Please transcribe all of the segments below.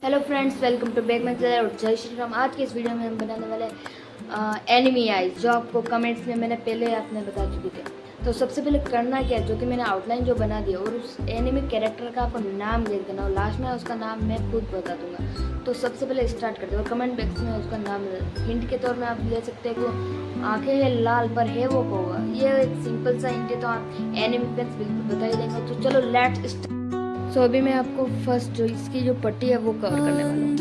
Hello friends, welcome to back my channel और जय श्री राम। आज के इस वीडियो में हम बनाने वाले एनिमी आइज, जो आपको कमेंट्स में मैंने पहले आपने बता चुके थे। तो सबसे पहले करना क्या है, जो कि मैंने आउटलाइन जो बना दिया, और उस एनिमी कैरेक्टर का आपको नाम लिख देना और लास्ट में उसका नाम मैं खुद बता दूंगा। तो सबसे पहले स्टार्ट करते हैं और कमेंट बॉक्स में उसका नाम हिंट के तौर में आप ले सकते हैं कि आंखें है लाल पर है वो कौवा। ये एक सिंपल सा हिंट है, तो आप एनिमी फ्रेंड्स बिल्कुल बता ही देंगे। तो चलो लेट्स स्टार्ट। सो अभी मैं आपको फर्स्ट जो इसकी जो पट्टी है वो कवर करने वाला हूँ।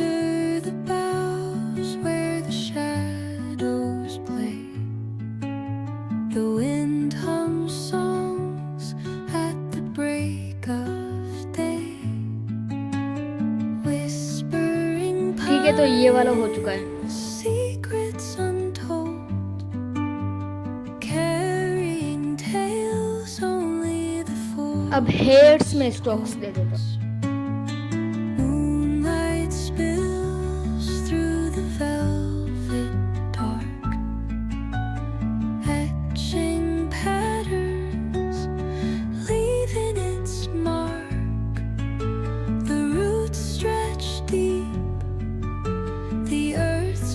ठीक है, तो ये वाला हो चुका है। अब हेयर्स में स्टॉक्स दे देता हूँ।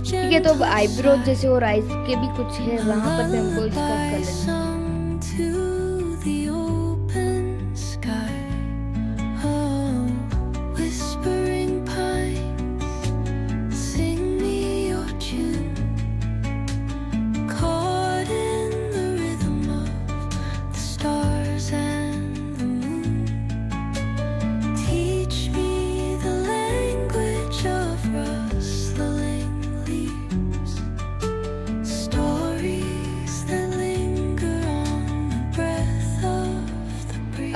ठीक है, तो अब आईब्रो जैसे और आईज के भी कुछ है, वहां पर भी हमको इसका कर लेना है।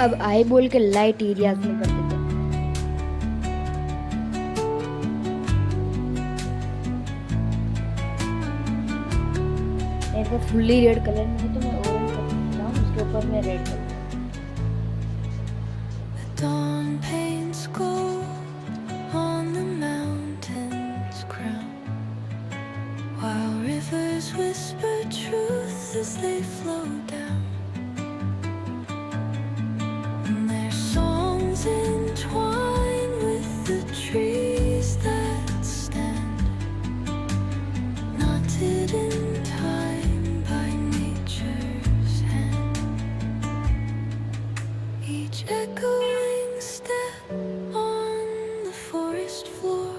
अब आई बोल के लाइट एरियाज में कर देते हैं। ऐसे फुल्ली रेड कलर में है तो मैं ऑरेंज कर सकता हूँ, उसके ऊपर मैं रेड कर entwine with the trees that stand, knotted in time by nature's hand. Each echoing step on the forest floor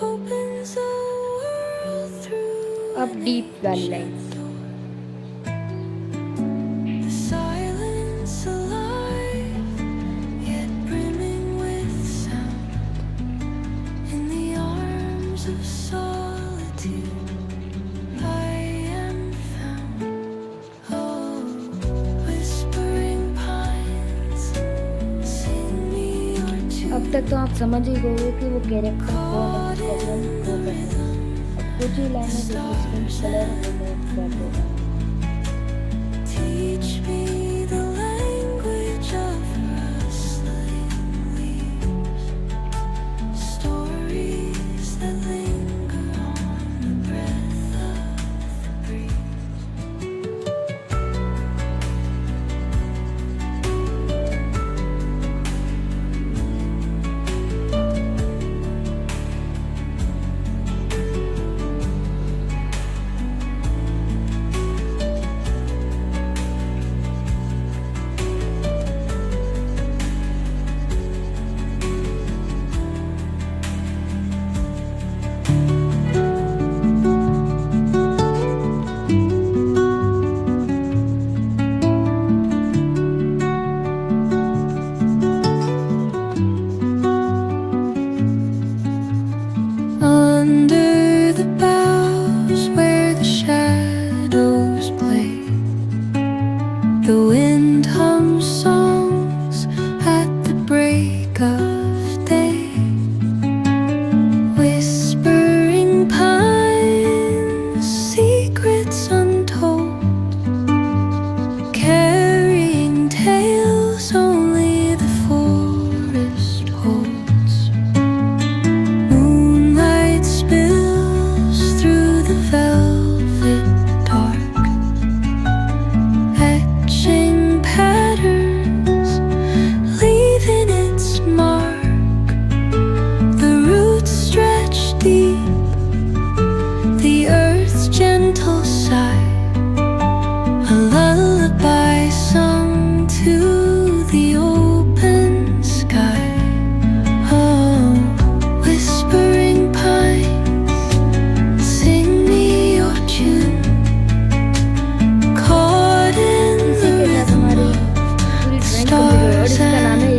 opens a world through अब डीप वाली लाइंस। अब तक तो आप समझ ही गए कि वो कैरेक्टर कौन है। अब कुछ ही लाइनें जो कलर कर देगा।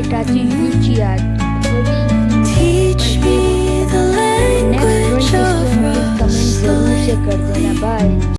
Itachi यूचिया Teach me the next drawing language किसकी of होगी कमेंट जरूर से कर देना। बाय।